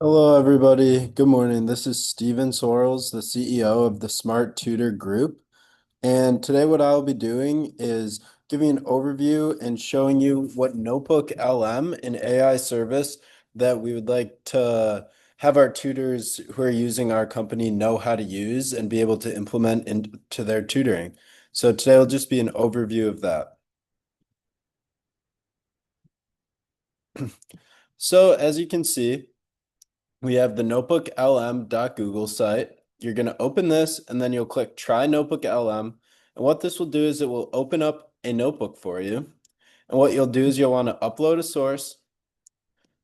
Hello, everybody. Good morning. This is Steven Sorrels, the CEO of the SmartTutor Group. And today, what I'll be doing is giving an overview and showing you what Notebook LM, an AI service that we would like to have our tutors who are using our company know how to use and be able to implement into their tutoring. So today will just be an overview of that. So as you can see, we have the notebooklm.google site. You're going to open this and then you'll click Try Notebook LM. And what this will do is it will open up a notebook for you. And what you'll do is you'll want to upload a source.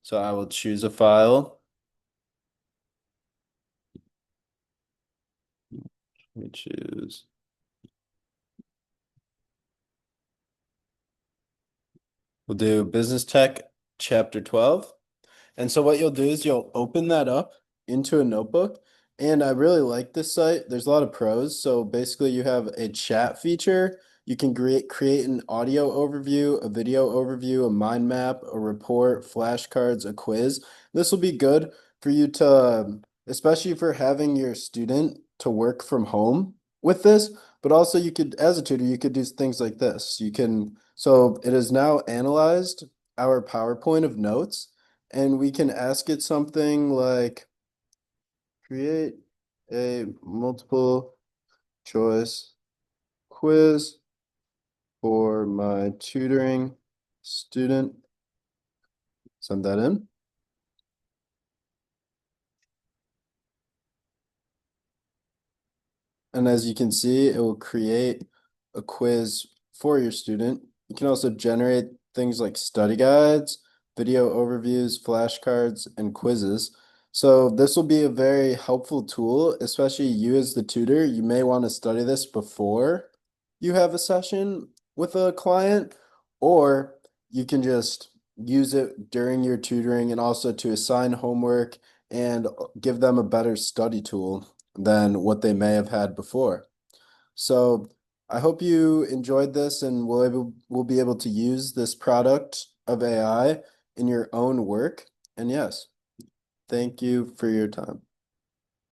So I will choose a file. Let me choose. We'll do Business Tech Chapter 12. And so what you'll do is you'll open that up into a notebook. And I really like this site. There's a lot of pros. So basically you have a chat feature. You can create an audio overview, a video overview, a mind map, a report, flashcards, a quiz. This will be good for you to, especially for having your student to work from home with this. But also you could, as a tutor, you could do things like this. So it is now analyzed our PowerPoint of notes and we can ask it something like create a multiple choice quiz for my tutoring student. Send that in. And as you can see, it will create a quiz for your student. You can also generate things like study guides, video overviews, flashcards, and quizzes. So this will be a very helpful tool, especially you as the tutor. You may want to study this before you have a session with a client, or you can just use it during your tutoring and also to assign homework and give them a better study tool than what they may have had before. So I hope you enjoyed this and will be able to use this product of AI in your own work. And yes, thank you for your time.